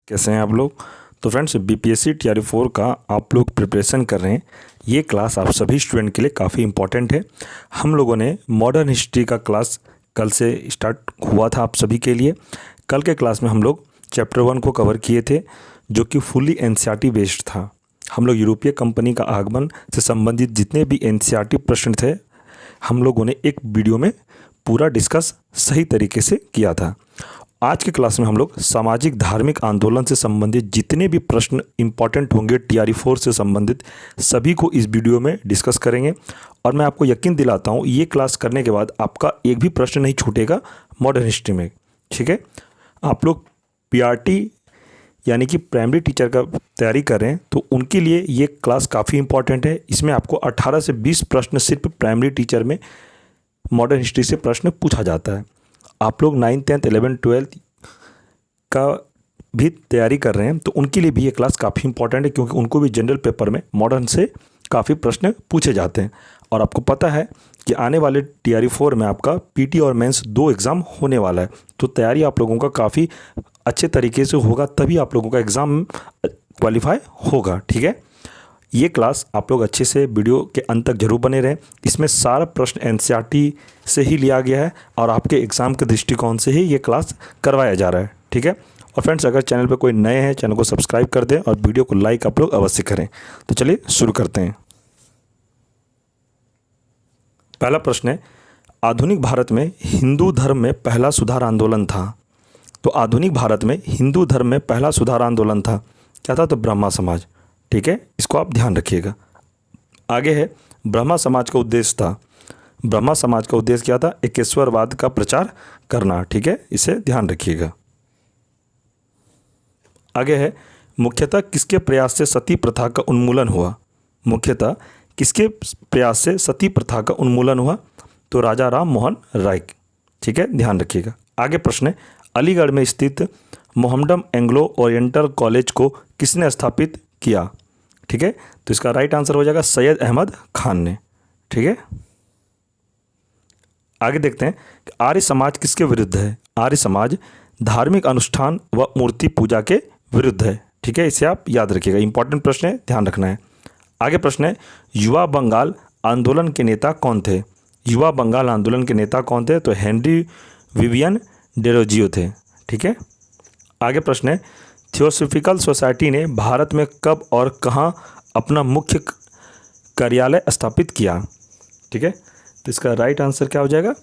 कैसे हैं आप लोग। तो फ्रेंड्स, बीपीएससी टीआरई 4 का आप लोग प्रिपरेशन कर रहे हैं। ये क्लास आप सभी स्टूडेंट के लिए काफ़ी इंपॉर्टेंट है। हम लोगों ने मॉडर्न हिस्ट्री का क्लास कल से स्टार्ट हुआ था आप सभी के लिए। कल के क्लास में हम लोग चैप्टर 1 को कवर किए थे, जो कि फुली एनसीईआरटी बेस्ड था। हम लोग यूरोपीय कंपनी का आगमन से संबंधित जितने भी एनसीईआरटी प्रश्न थे, हम लोगों ने एक वीडियो में पूरा डिस्कस सही तरीके से किया था। आज के क्लास में हम लोग सामाजिक धार्मिक आंदोलन से संबंधित जितने भी प्रश्न इंपॉर्टेंट होंगे टीआरई 4 से संबंधित, सभी को इस वीडियो में डिस्कस करेंगे। और मैं आपको यकीन दिलाता हूँ, ये क्लास करने के बाद आपका एक भी प्रश्न नहीं छूटेगा मॉडर्न हिस्ट्री में। ठीक है, आप लोग पीआरटी यानी कि प्राइमरी टीचर का तैयारी कर रहे हैं तो उनके लिए ये क्लास काफ़ी इंपॉर्टेंट है। इसमें आपको 18 से 20 प्रश्न सिर्फ प्राइमरी टीचर में मॉडर्न हिस्ट्री से प्रश्न पूछा जाता है। आप लोग 9th 10th 11th 12th का भी तैयारी कर रहे हैं तो उनके लिए भी ये क्लास काफ़ी इंपॉर्टेंट है, क्योंकि उनको भी जनरल पेपर में मॉडर्न से काफ़ी प्रश्न पूछे जाते हैं। और आपको पता है कि आने वाले टीआरई 4 में आपका पीटी और मेंस 2 एग्ज़ाम होने वाला है, तो तैयारी आप लोगों का काफ़ी अच्छे तरीके से होगा, तभी आप लोगों का एग्ज़ाम क्वालिफाई होगा। ठीक है, ये क्लास आप लोग अच्छे से वीडियो के अंत तक जरूर बने रहें। इसमें सारा प्रश्न एनसीईआरटी से ही लिया गया है और आपके एग्ज़ाम के दृष्टिकोण से ही ये क्लास करवाया जा रहा है। ठीक है, और फ्रेंड्स, अगर चैनल पर कोई नए हैं, चैनल को सब्सक्राइब कर दें और वीडियो को लाइक आप लोग अवश्य करें। तो चलिए शुरू करते हैं। पहला प्रश्न है, आधुनिक भारत में हिंदू धर्म में पहला सुधार आंदोलन था। तो आधुनिक भारत में हिंदू धर्म में पहला सुधार आंदोलन था, क्या था? तो ब्रह्मा समाज। ठीक है, इसको आप ध्यान रखिएगा। आगे है, ब्रह्मा समाज का उद्देश्य था। ब्रह्मा समाज का उद्देश्य क्या था? एकेश्वरवाद का प्रचार करना। ठीक है, इसे ध्यान रखिएगा। आगे है, मुख्यतः किसके प्रयास से सती प्रथा का उन्मूलन हुआ? मुख्यतः किसके प्रयास से सती प्रथा का उन्मूलन हुआ? तो राजा राम मोहन राय। ठीक है, ध्यान रखिएगा। आगे प्रश्न है, अलीगढ़ में स्थित मोहम्मडन एंग्लो ओरिएंटल कॉलेज को किसने स्थापित किया? ठीक है, तो इसका राइट आंसर हो जाएगा सैयद अहमद खान ने। ठीक है, आगे देखते हैं कि आर्य समाज किसके विरुद्ध है? आर्य समाज धार्मिक अनुष्ठान व मूर्ति पूजा के विरुद्ध है। ठीक है, इसे आप याद रखिएगा, इंपॉर्टेंट प्रश्न है, ध्यान रखना है। आगे प्रश्न है, युवा बंगाल आंदोलन के नेता कौन थे? युवा बंगाल आंदोलन के नेता कौन थे? तो हेनरी विवियन डेरोजियो थे। ठीक है, आगे प्रश्न है, थियोसॉफिकल सोसाइटी ने भारत में कब और कहाँ अपना मुख्य कार्यालय स्थापित किया? ठीक है, तो इसका राइट आंसर क्या हो जाएगा?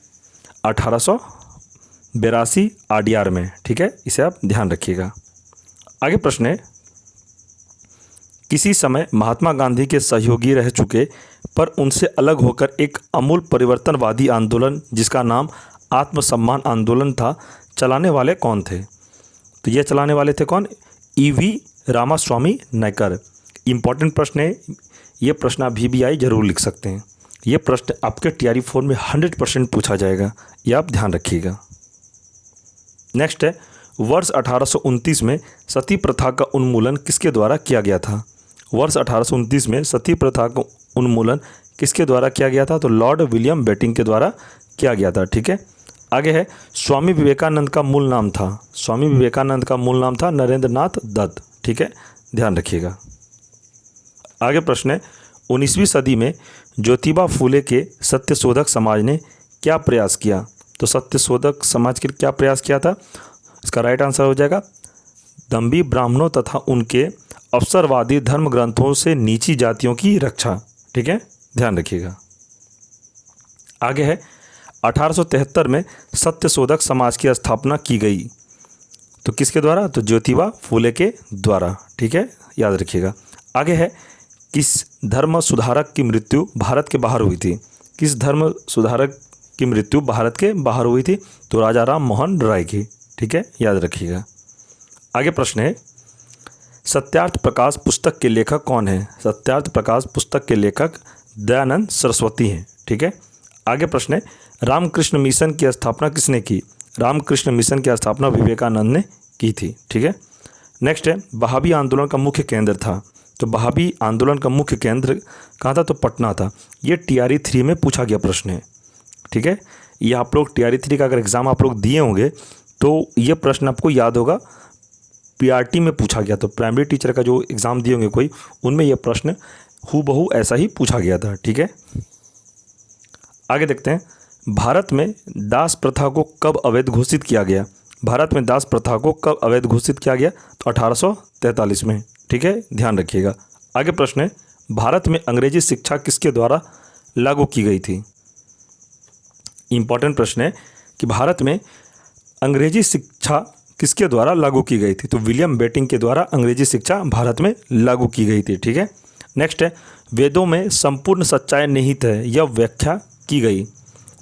1882 आडयार में। ठीक है, इसे आप ध्यान रखिएगा। आगे प्रश्न है, किसी समय महात्मा गांधी के सहयोगी रह चुके पर उनसे अलग होकर एक अमूल परिवर्तनवादी आंदोलन जिसका नाम आत्मसम्मान आंदोलन था, चलाने वाले कौन थे? तो ये चलाने वाले थे कौन? ईवी रामास्वामी नायकर। इंपॉर्टेंट प्रश्न है, ये प्रश्न आप VBI जरूर लिख सकते हैं। ये प्रश्न आपके टीआरई 4 में 100% पूछा जाएगा, ये आप ध्यान रखिएगा। नेक्स्ट है, वर्ष 1829 में सती प्रथा का उन्मूलन किसके द्वारा किया गया था? वर्ष 1829 में सती प्रथा का उन्मूलन किसके द्वारा किया गया था? तो लॉर्ड विलियम बेटिंग के द्वारा किया गया था। ठीक है, आगे है, स्वामी विवेकानंद का मूल नाम था। स्वामी विवेकानंद का मूल नाम था नरेंद्र नाथ दत्त। ठीक है, ध्यान रखिएगा। आगे प्रश्न है, 19वीं सदी में ज्योतिबा फूले के सत्यशोधक समाज ने क्या प्रयास किया? तो सत्यशोधक समाज के क्या प्रयास किया था? इसका राइट आंसर हो जाएगा दम्भी ब्राह्मणों तथा उनके अवसरवादी धर्म ग्रंथों से नीची जातियों की रक्षा। ठीक है, ध्यान रखिएगा। आगे है, 1873 में सत्यशोधक समाज की स्थापना की गई, तो किसके द्वारा? तो ज्योतिबा फूले के द्वारा। ठीक है, याद रखिएगा। आगे है, किस धर्म सुधारक की मृत्यु भारत के बाहर हुई थी? किस धर्म सुधारक की मृत्यु भारत के बाहर हुई थी? तो राजा राम मोहन राय की। ठीक है, याद रखिएगा। आगे प्रश्न है, सत्यार्थ प्रकाश पुस्तक के लेखक कौन है? सत्यार्थ प्रकाश पुस्तक के लेखक दयानंद सरस्वती हैं। ठीक है, आगे प्रश्न है, रामकृष्ण मिशन की स्थापना किसने की? रामकृष्ण मिशन की स्थापना विवेकानंद ने की थी। ठीक है, नेक्स्ट है, वहाबी आंदोलन का मुख्य केंद्र था। तो वहाबी आंदोलन का मुख्य केंद्र कहाँ था? तो पटना था। ये टीआरई 3 में पूछा गया प्रश्न है। ठीक है, ये आप लोग टीआरई 3 का अगर एग्ज़ाम आप लोग दिए होंगे तो ये प्रश्न आपको याद होगा। पीआरटी में पूछा गया, तो प्राइमरी टीचर का जो एग्ज़ाम दिए होंगे कोई, उनमें यह प्रश्न हूबहू ऐसा ही पूछा गया था। ठीक है, आगे देखते हैं, भारत में दास प्रथा को कब अवैध घोषित किया गया? भारत में दास प्रथा को कब अवैध घोषित किया गया? तो 1843 में। ठीक है, ध्यान रखिएगा। आगे प्रश्न है, भारत में अंग्रेजी शिक्षा किसके द्वारा लागू की गई थी? इंपॉर्टेंट प्रश्न है कि भारत में अंग्रेजी शिक्षा किसके द्वारा लागू की गई थी? तो विलियम बेंटिक के द्वारा अंग्रेजी शिक्षा भारत में लागू की गई थी। ठीक है, नेक्स्ट है, वेदों में संपूर्ण सच्चाई निहित है, यह व्याख्या की गई,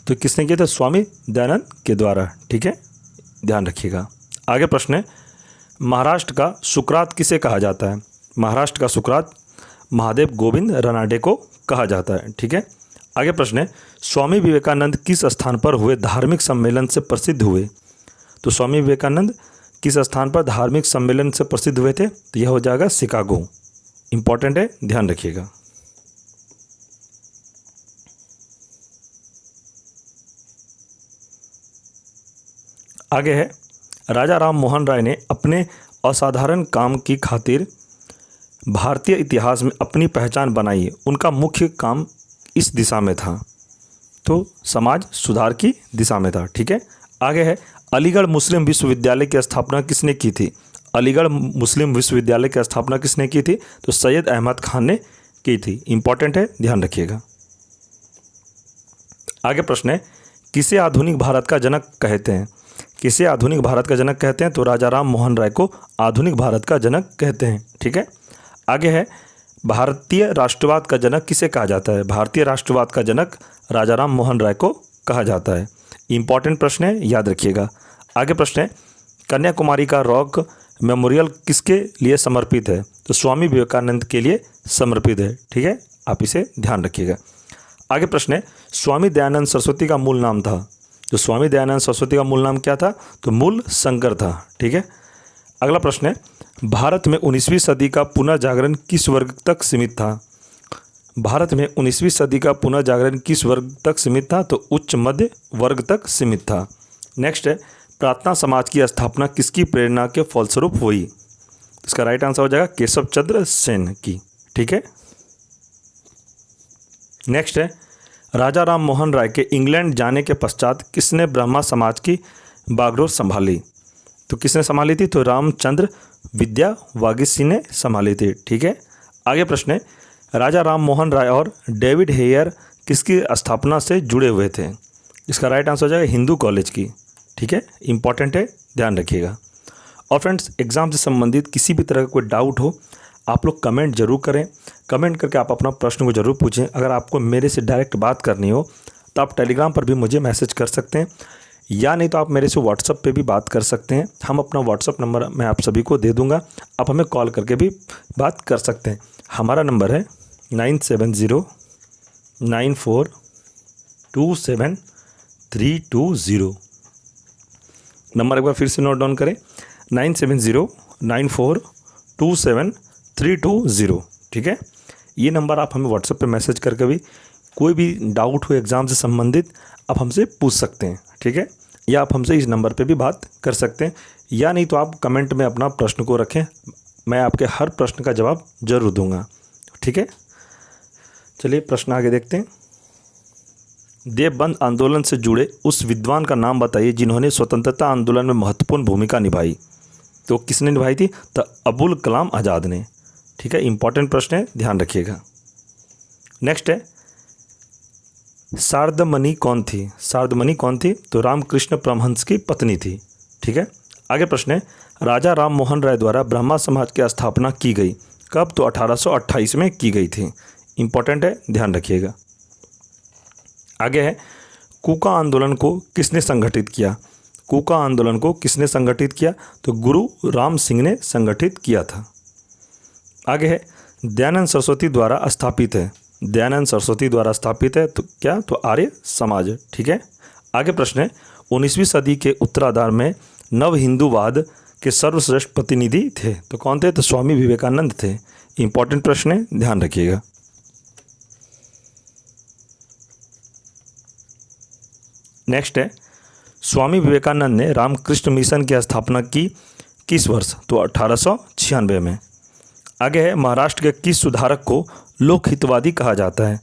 तो किसने किया था? स्वामी दयानंद के द्वारा। ठीक है, ध्यान रखिएगा। आगे प्रश्न है, महाराष्ट्र का सुकरात किसे कहा जाता है? महाराष्ट्र का सुकरात महादेव गोविंद रानडे को कहा जाता है। ठीक है, आगे प्रश्न है, स्वामी विवेकानंद किस स्थान पर हुए धार्मिक सम्मेलन से प्रसिद्ध हुए? तो स्वामी विवेकानंद किस स्थान पर धार्मिक सम्मेलन से प्रसिद्ध हुए थे? तो यह हो जाएगा शिकागो। इंपॉर्टेंट है, ध्यान रखिएगा। आगे है, राजा राम मोहन राय ने अपने असाधारण काम की खातिर भारतीय इतिहास में अपनी पहचान बनाई, उनका मुख्य काम इस दिशा में था, तो समाज सुधार की दिशा में था। ठीक है, आगे है, अलीगढ़ मुस्लिम विश्वविद्यालय की स्थापना किसने की थी? अलीगढ़ मुस्लिम विश्वविद्यालय की स्थापना किसने की थी? तो सैयद अहमद खान ने की थी। इंपॉर्टेंट है, ध्यान रखिएगा। आगे प्रश्न है, किसे आधुनिक भारत का जनक कहते हैं? किसे आधुनिक भारत का जनक कहते हैं? तो राजा राम मोहन राय को आधुनिक भारत का जनक कहते हैं। ठीक है, आगे है, भारतीय राष्ट्रवाद का जनक किसे कहा जाता है? भारतीय राष्ट्रवाद का जनक राजा राम मोहन राय को कहा जाता है। इंपॉर्टेंट प्रश्न है, याद रखिएगा। आगे प्रश्न है, कन्याकुमारी का रॉक मेमोरियल किसके लिए समर्पित है? तो स्वामी विवेकानंद के लिए समर्पित है। ठीक है, आप इसे ध्यान रखिएगा। आगे प्रश्न है, स्वामी दयानंद सरस्वती का मूल नाम था? तो स्वामी दयानंद सरस्वती का मूल नाम क्या था? तो मूल शंकर था। ठीक है, अगला प्रश्न है, भारत में 19वीं सदी का पुनर्जागरण किस वर्ग तक सीमित था? भारत में 19वीं सदी का पुनर्जागरण किस वर्ग तक सीमित था? तो उच्च मध्य वर्ग तक सीमित था। नेक्स्ट है, प्रार्थना समाज की स्थापना किसकी प्रेरणा के फलस्वरूप हुई? इसका राइट आंसर हो जाएगा केशव चंद्र सेन की। ठीक है, नेक्स्ट है, राजा राम मोहन राय के इंग्लैंड जाने के पश्चात किसने ब्रह्मा समाज की बागडोर संभाली? तो किसने संभाली थी? तो रामचंद्र विद्या वागीसी ने संभाली थी। ठीक है, आगे प्रश्न है, राजा राम मोहन राय और डेविड हेयर किसकी स्थापना से जुड़े हुए थे? इसका राइट आंसर हो जाएगा हिंदू कॉलेज की। ठीक है, इंपॉर्टेंट है, ध्यान रखिएगा। और फ्रेंड्स, एग्ज़ाम से संबंधित किसी भी तरह का कोई डाउट हो, आप लोग कमेंट जरूर करें। कमेंट करके आप अपना प्रश्न को जरूर पूछें। अगर आपको मेरे से डायरेक्ट बात करनी हो तो आप टेलीग्राम पर भी मुझे मैसेज कर सकते हैं, या नहीं तो आप मेरे से व्हाट्सएप पे भी बात कर सकते हैं। हम अपना व्हाट्सएप नंबर मैं आप सभी को दे दूंगा, आप हमें कॉल करके भी बात कर सकते हैं। हमारा नंबर है 9709427320। नंबर एक बार फिर से नोट डाउन करें, 9709427320। ठीक है, ये नंबर आप हमें व्हाट्सएप पे मैसेज करके भी कोई भी डाउट हो एग्ज़ाम से संबंधित आप हमसे पूछ सकते हैं। ठीक है, या आप हमसे इस नंबर पे भी बात कर सकते हैं, या नहीं तो आप कमेंट में अपना प्रश्न को रखें, मैं आपके हर प्रश्न का जवाब जरूर दूंगा। ठीक है, चलिए प्रश्न आगे देखते हैं। देवबंद आंदोलन से जुड़े उस विद्वान का नाम बताइए जिन्होंने स्वतंत्रता आंदोलन में महत्वपूर्ण भूमिका निभाई। तो किसने निभाई थी? तो अबुल कलाम आज़ाद ने। ठीक है, इंपॉर्टेंट प्रश्न है, ध्यान रखिएगा। नेक्स्ट है, शारदामणि कौन थी? शारदामणि कौन थी? तो रामकृष्ण परमहंस की पत्नी थी। ठीक है, आगे प्रश्न है, राजा राम मोहन राय द्वारा ब्रह्मा समाज की स्थापना की गई कब? तो 1828 में की गई थी। इंपॉर्टेंट है, ध्यान रखिएगा। आगे है, कूका आंदोलन को किसने संगठित किया? कूका आंदोलन को किसने संगठित किया? तो गुरु राम सिंह ने संगठित किया था। आगे है, दयानंद सरस्वती द्वारा स्थापित है। दयानंद सरस्वती द्वारा स्थापित है तो क्या? तो आर्य समाज। ठीक है, आगे प्रश्न है, 19वीं सदी के उत्तरार्ध में नव हिंदूवाद के सर्वश्रेष्ठ प्रतिनिधि थे। तो कौन थे? तो स्वामी विवेकानंद थे। इंपॉर्टेंट प्रश्न है, ध्यान रखिएगा। नेक्स्ट है, स्वामी विवेकानंद ने रामकृष्ण मिशन की स्थापना की किस वर्ष? तो 1896 में। आगे है, महाराष्ट्र के किस सुधारक को लोकहितवादी कहा जाता है?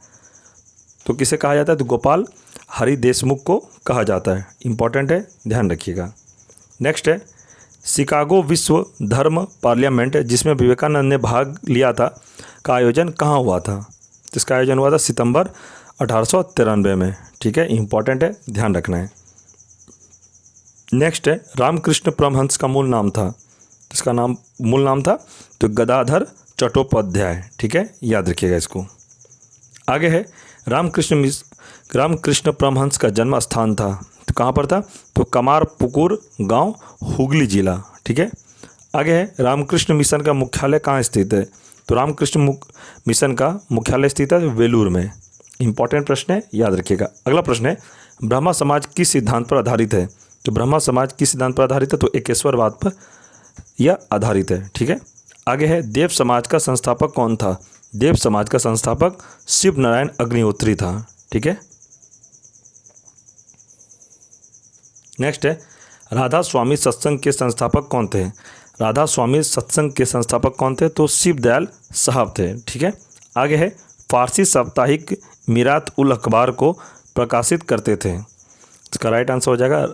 तो किसे कहा जाता है? तो गोपाल हरि देशमुख को कहा जाता है। इंपॉर्टेंट है, ध्यान रखिएगा। नेक्स्ट है, शिकागो विश्व धर्म पार्लियामेंट जिसमें विवेकानंद ने भाग लिया था का आयोजन कहाँ हुआ था? तो इसका आयोजन हुआ था सितंबर 1893 में। ठीक है, इंपॉर्टेंट है, ध्यान रखना है। नेक्स्ट है, रामकृष्ण परमहंस का मूल नाम था, इसका नाम मूल नाम था तो गदाधर चट्टोपाध्याय। ठीक है, याद रखिएगा इसको। आगे है, रामकृष्ण परमहंस का जन्म स्थान था तो कहाँ पर था? तो कमारपुकुर गांव, हुगली जिला। ठीक है। आगे है, रामकृष्ण मिशन का मुख्यालय कहाँ स्थित है? तो रामकृष्ण मिशन का मुख्यालय स्थित है वेलूर में। इंपॉर्टेंट प्रश्न है, याद रखिएगा। अगला प्रश्न है, ब्रह्मा समाज किस सिद्धांत पर आधारित है? तो ब्रह्मा समाज किस सिद्धांत पर आधारित है? तो एकेश्वरवाद पर यह आधारित है। ठीक है। आगे है, देव समाज का संस्थापक कौन था? देव समाज का संस्थापक शिव नारायण अग्निहोत्री था। ठीक है। नेक्स्ट है, राधा स्वामी सत्संग के संस्थापक कौन थे? राधा स्वामी सत्संग के संस्थापक कौन थे? तो शिव दयाल साहब थे। ठीक है। आगे है, फारसी साप्ताहिक मीरात उल अखबार को प्रकाशित करते थे, इसका राइट आंसर हो जाएगा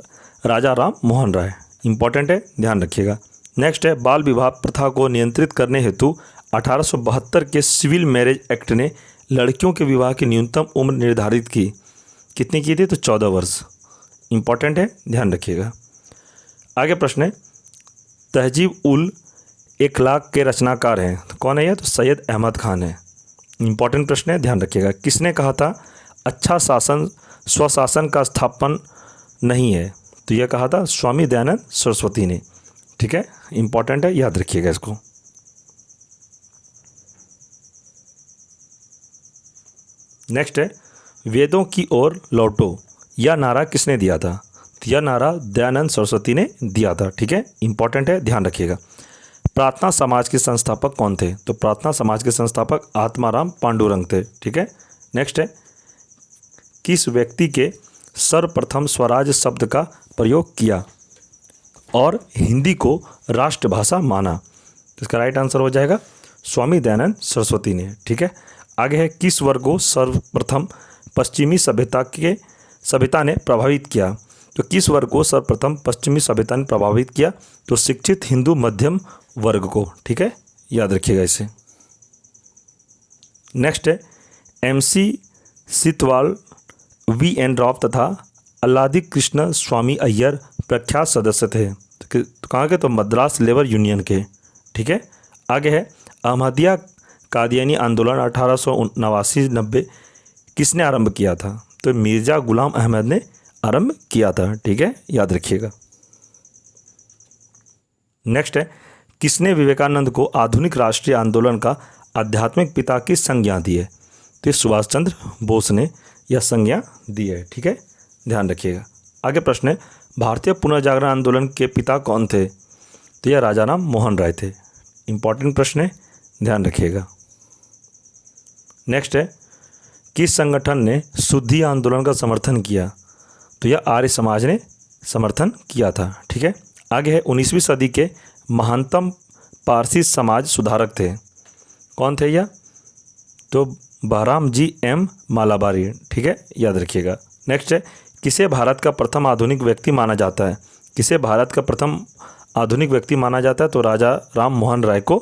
राजा राम मोहन राय। इंपॉर्टेंट है, ध्यान रखिएगा। नेक्स्ट है, बाल विवाह प्रथा को नियंत्रित करने हेतु 1872 के सिविल मैरिज एक्ट ने लड़कियों के विवाह की न्यूनतम उम्र निर्धारित की, कितनी की थी? तो 14 वर्ष। इंपॉर्टेंट है, ध्यान रखिएगा। आगे प्रश्न है, तहजीब उल इखलाक के रचनाकार हैं तो कौन है यह? तो सैयद अहमद खान है। इंपॉर्टेंट प्रश्न है, ध्यान रखिएगा। किसने कहा था अच्छा शासन स्वशासन का स्थापन नहीं है? तो यह कहा था स्वामी दयानंद सरस्वती ने। ठीक है, इंपॉर्टेंट है, याद रखिएगा इसको। नेक्स्ट है, वेदों की ओर लौटो यह नारा किसने दिया था? तो यह नारा दयानंद सरस्वती ने दिया था। ठीक है, इंपॉर्टेंट है, ध्यान रखिएगा। प्रार्थना समाज के संस्थापक कौन थे? तो प्रार्थना समाज के संस्थापक आत्माराम पांडुरंग थे। ठीक है। नेक्स्ट है, किस व्यक्ति के सर्वप्रथम स्वराज शब्द का प्रयोग किया और हिंदी को राष्ट्रभाषा माना? तो इसका राइट आंसर हो जाएगा स्वामी दयानंद सरस्वती ने। ठीक है। आगे है, किस वर्ग को सर्वप्रथम पश्चिमी सभ्यता ने प्रभावित किया? तो किस वर्ग को सर्वप्रथम पश्चिमी सभ्यता ने प्रभावित किया? तो शिक्षित हिंदू मध्यम वर्ग को। ठीक है, याद रखिएगा इसे। नेक्स्ट है, MC सितवाल, VN राव तथा अल्लादी कृष्ण स्वामी अय्यर प्रख्यात सदस्य थे तो कहाँ के? तो मद्रास लेबर यूनियन के। ठीक है। आगे है, अहमदिया कादियानी आंदोलन 1889-90 किसने आरंभ किया था? तो मिर्ज़ा गुलाम अहमद ने आरंभ किया था। ठीक है, याद रखिएगा। नेक्स्ट है, किसने विवेकानंद को आधुनिक राष्ट्रीय आंदोलन का आध्यात्मिक पिता की संज्ञा दी है? तो सुभाष चंद्र बोस ने यह संज्ञा दी है। ठीक है, ध्यान रखिएगा। आगे प्रश्न है, भारतीय पुनर्जागरण आंदोलन के पिता कौन थे? तो यह राजा राम मोहन राय थे। इंपॉर्टेंट प्रश्न है, ध्यान रखिएगा। नेक्स्ट है, किस संगठन ने शुद्धि आंदोलन का समर्थन किया? तो यह आर्य समाज ने समर्थन किया था। ठीक है। आगे है, 19वीं सदी के महानतम पारसी समाज सुधारक थे, कौन थे यह? तो बहराम जी M मालाबारी। ठीक है, याद रखिएगा। नेक्स्ट है, किसे भारत का प्रथम आधुनिक व्यक्ति माना जाता है? किसे भारत का प्रथम आधुनिक व्यक्ति माना जाता है? तो राजा राम मोहन राय को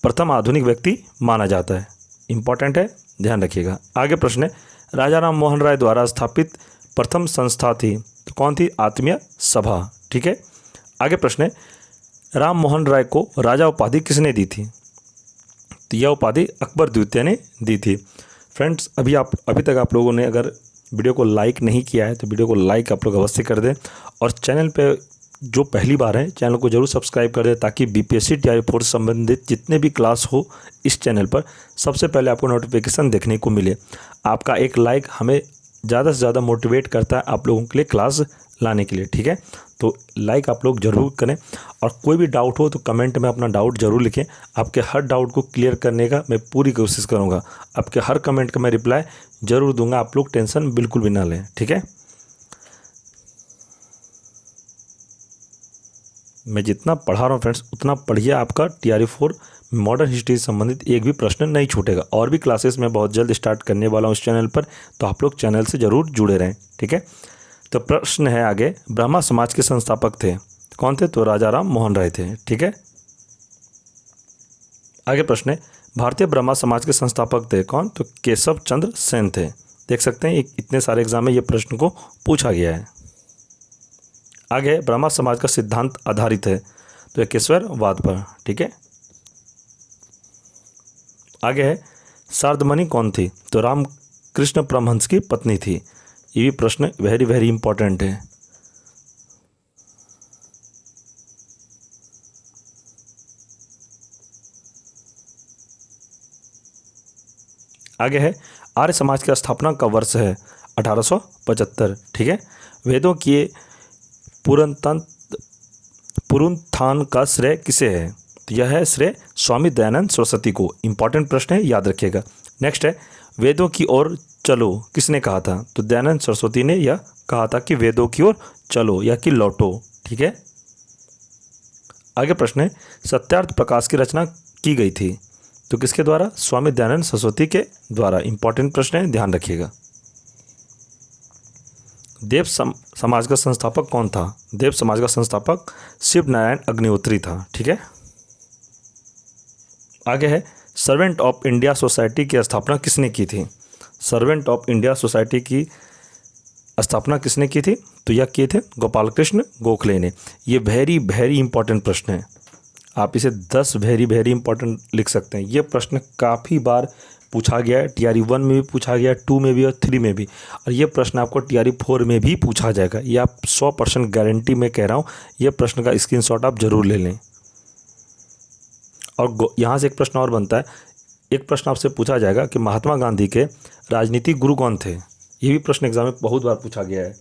प्रथम आधुनिक व्यक्ति माना जाता है। इंपॉर्टेंट है, ध्यान रखिएगा। आगे प्रश्न है, राजा राम मोहन राय द्वारा स्थापित प्रथम संस्था थी तो कौन थी? आत्मीय सभा। ठीक है। आगे प्रश्न है, राम मोहन राय को राजा उपाधि किसने दी थी? तो यह उपाधि अकबर द्वितीय ने दी थी। फ्रेंड्स, अभी तक आप लोगों ने अगर वीडियो को लाइक नहीं किया है तो वीडियो को लाइक आप लोग अवश्य कर दें और चैनल पे जो पहली बार है चैनल को जरूर सब्सक्राइब कर दें ताकि BPSC TRI 4 से संबंधित जितने भी क्लास हो इस चैनल पर सबसे पहले आपको नोटिफिकेशन देखने को मिले। आपका एक लाइक हमें ज़्यादा से ज़्यादा मोटिवेट करता है आप लोगों के लिए क्लास लाने के लिए। ठीक है, तो लाइक आप लोग ज़रूर करें और कोई भी डाउट हो तो कमेंट में अपना डाउट ज़रूर लिखें। आपके हर डाउट को क्लियर करने का मैं पूरी कोशिश करूँगा। आपके हर कमेंट का मैं रिप्लाई ज़रूर दूंगा, आप लोग टेंशन बिल्कुल भी ना लें। ठीक है। मैं जितना पढ़ा रहा हूँ फ्रेंड्स उतना पढ़िए, आपका TRE 4 मॉडर्न हिस्ट्री से संबंधित एक भी प्रश्न नहीं छूटेगा। और भी क्लासेस मैं बहुत जल्द स्टार्ट करने वाला हूँ इस चैनल पर, तो आप लोग चैनल से ज़रूर जुड़े रहें, ठीक है। तो प्रश्न है आगे, ब्रह्मा समाज के संस्थापक थे कौन थे? तो राजा राम मोहन राय थे, ठीक है। आगे प्रश्न है, भारतीय ब्रह्मा समाज के संस्थापक थे कौन? तो केशव चंद्र सेन थे। देख सकते हैं इतने सारे एग्जाम में ये प्रश्न को पूछा गया है। आगे ब्रह्मा समाज का सिद्धांत आधारित है तो एकेश्वरवाद पर, ठीक है। आगे है, शारदमणि कौन थी? तो रामकृष्ण परमहंस की पत्नी थी। ये भी प्रश्न वेरी वेरी इंपॉर्टेंट है। आगे है, आर्य समाज की स्थापना का वर्ष है 1875, ठीक है। वेदों के पुनरुत्थान का श्रेय किसे है? तो यह है श्रेय स्वामी दयानंद सरस्वती को। इंपॉर्टेंट प्रश्न है, याद रखिएगा। नेक्स्ट है, वेदों की ओर चलो किसने कहा था? तो दयानंद सरस्वती ने यह कहा था कि वेदों की ओर चलो या कि लौटो, ठीक है। आगे प्रश्न है, सत्यार्थ प्रकाश की रचना की गई थी तो किसके द्वारा? स्वामी दयानंद सरस्वती के द्वारा। इंपॉर्टेंट प्रश्न है, ध्यान रखिएगा। देव समाज का संस्थापक कौन था? देव समाज का संस्थापक शिव नारायण अग्निहोत्री था, ठीक है। आगे है, सर्वेंट ऑफ इंडिया सोसाइटी की स्थापना किसने की थी? सर्वेंट ऑफ इंडिया सोसाइटी की स्थापना किसने की थी? तो यह किए थे गोपाल कृष्ण गोखले ने। ये वेरी वेरी इंपॉर्टेंट प्रश्न है, आप इसे 10 वेरी वेरी इंपॉर्टेंट लिख सकते हैं। ये प्रश्न काफ़ी बार पूछा गया है, TRE 1 में भी पूछा गया, 2 में भी और 3 में भी, और ये प्रश्न आपको TRE 4 में भी पूछा जाएगा। ये आप 100% गारंटी में कह रहा हूँ। ये प्रश्न का स्क्रीनशॉट आप जरूर ले लें। और यहाँ से एक प्रश्न और बनता है, एक प्रश्न आपसे पूछा जाएगा कि महात्मा गांधी के राजनीतिक गुरु कौन थे? ये भी प्रश्न एग्जाम में बहुत बार पूछा गया है।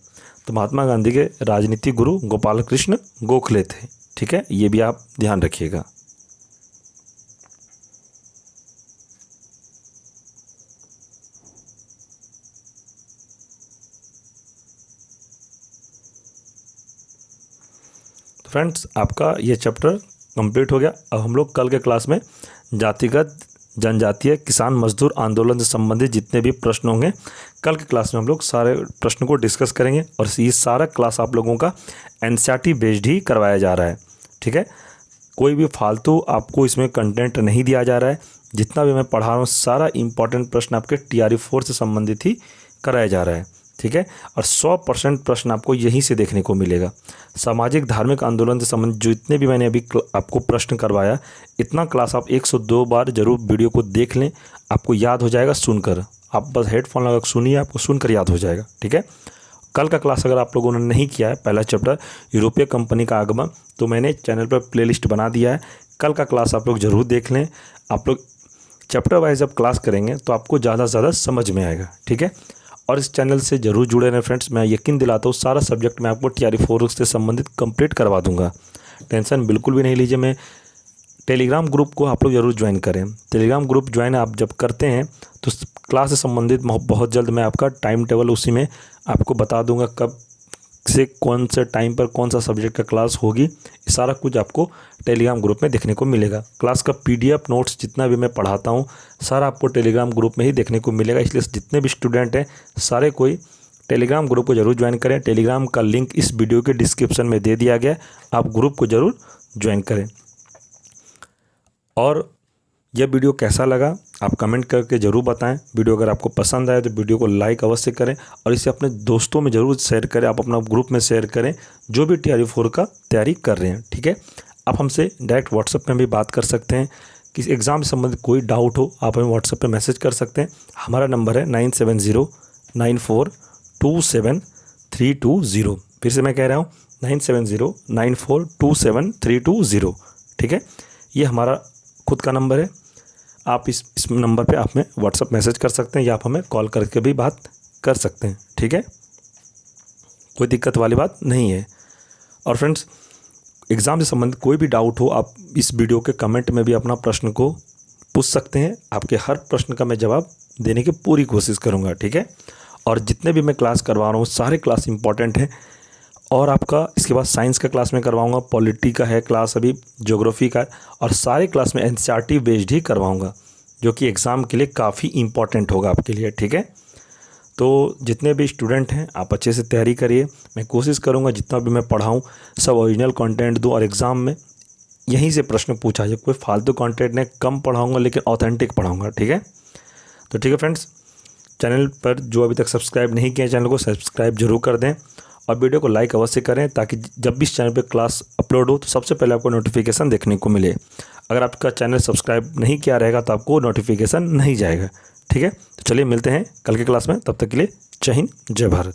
तो महात्मा गांधी के राजनीतिक गुरु गोपाल कृष्ण गोखले थे, ठीक है। ये भी आप ध्यान रखिएगा। तो फ्रेंड्स, आपका ये चैप्टर कंप्लीट हो गया। अब हम लोग कल के क्लास में जातिगत जनजातीय किसान मजदूर आंदोलन से संबंधित जितने भी प्रश्न होंगे, कल के क्लास में हम लोग सारे प्रश्न को डिस्कस करेंगे। और ये सारा क्लास आप लोगों का NCERT बेस्ड ही करवाया जा रहा है, ठीक है। कोई भी फालतू आपको इसमें कंटेंट नहीं दिया जा रहा है। जितना भी मैं पढ़ा रहा हूँ सारा इंपॉर्टेंट प्रश्न आपके TRE 4 से संबंधित ही कराया जा रहा है, ठीक है। और 100% प्रश्न आपको यहीं से देखने को मिलेगा। सामाजिक धार्मिक आंदोलन से संबंधित जितने भी मैंने अभी आपको प्रश्न करवाया, इतना क्लास आप 102 बार जरूर वीडियो को देख लें, आपको याद हो जाएगा सुनकर। आप बस हेडफोन लगा सुनिए, आपको सुनकर याद हो जाएगा, ठीक है। कल का क्लास अगर आप लोगों ने नहीं किया है, पहला चैप्टर यूरोपीय कंपनी का आगमन, तो मैंने चैनल पर प्लेलिस्ट बना दिया है। कल का क्लास आप लोग ज़रूर देख लें। आप लोग चैप्टर वाइज जब क्लास करेंगे तो आपको ज़्यादा से ज़्यादा समझ में आएगा, ठीक है। और इस चैनल से ज़रूर जुड़े रहें फ्रेंड्स। मैं यकीन दिलाता हूँ सारा सब्जेक्ट मैं आपको TRE 4 से संबंधित कंप्लीट करवा दूंगा। टेंशन बिल्कुल भी नहीं लीजिए। मैं टेलीग्राम ग्रुप को आप लोग ज़रूर ज्वाइन करें। टेलीग्राम ग्रुप ज्वाइन आप जब करते हैं तो क्लास से संबंधित बहुत जल्द मैं आपका टाइम टेबल उसी में आपको बता दूंगा, कब से कौन से टाइम पर कौन सा सब्जेक्ट का क्लास होगी। ये सारा कुछ आपको टेलीग्राम ग्रुप में देखने को मिलेगा। क्लास का PDF नोट्स जितना भी मैं पढ़ाता हूँ सारा आपको टेलीग्राम ग्रुप में ही देखने को मिलेगा। इसलिए जितने भी स्टूडेंट हैं सारे कोई टेलीग्राम ग्रुप को ज़रूर ज्वाइन करें। टेलीग्राम का लिंक इस वीडियो के डिस्क्रिप्शन में दे दिया गया, आप ग्रुप को ज़रूर ज्वाइन करें। और यह वीडियो कैसा लगा आप कमेंट करके ज़रूर बताएं। वीडियो अगर आपको पसंद आए तो वीडियो को लाइक अवश्य करें और इसे अपने दोस्तों में ज़रूर शेयर करें। आप अपना ग्रुप में शेयर करें जो भी TRE 4 का तैयारी कर रहे हैं, ठीक है। आप हमसे डायरेक्ट व्हाट्सएप में भी बात कर सकते हैं। किसी एग्ज़ाम से संबंधित कोई डाउट हो आप हमें व्हाट्सएप पे मैसेज कर सकते हैं। हमारा नंबर है 9709427320। फिर से मैं कह रहा हूँ 9709427320, ठीक है। ये हमारा खुद का नंबर है। आप इस नंबर पे आप में व्हाट्सअप मैसेज कर सकते हैं या आप हमें कॉल करके भी बात कर सकते हैं, ठीक है। कोई दिक्कत वाली बात नहीं है। और फ्रेंड्स, एग्ज़ाम से संबंधित कोई भी डाउट हो आप इस वीडियो के कमेंट में भी अपना प्रश्न को पूछ सकते हैं। आपके हर प्रश्न का मैं जवाब देने की पूरी कोशिश करूँगा, ठीक है। और जितने भी मैं क्लास करवा रहा हूँ सारे क्लास इंपॉर्टेंट हैं और आपका इसके बाद साइंस का क्लास में करवाऊंगा, पॉलिटी का है क्लास अभी, ज्योग्राफी का है, और सारे क्लास में एनसीईआरटी बेस्ड ही करवाऊंगा, जो कि एग्ज़ाम के लिए काफ़ी इंपॉर्टेंट होगा आपके लिए। ठीक है, तो जितने भी स्टूडेंट हैं आप अच्छे से तैयारी करिए। मैं कोशिश करूंगा जितना भी मैं पढ़ाऊं सब ओरिजिनल कंटेंट दूं, और एग्ज़ाम में यहीं से प्रश्न पूछा जाए, कोई फालतू कंटेंट नहीं, कम पढ़ाऊंगा लेकिन ऑथेंटिक पढ़ाऊंगा। ठीक है, तो ठीक है फ्रेंड्स, चैनल पर जो अभी तक सब्सक्राइब नहीं किया चैनल को सब्सक्राइब जरूर कर दें, और वीडियो को लाइक अवश्य करें, ताकि जब भी इस चैनल पर क्लास अपलोड हो तो सबसे पहले आपको नोटिफिकेशन देखने को मिले। अगर आपका चैनल सब्सक्राइब नहीं किया रहेगा तो आपको नोटिफिकेशन नहीं जाएगा। ठीक है, तो चलिए मिलते हैं कल की क्लास में, तब तक के लिए जय हिंद जय भारत।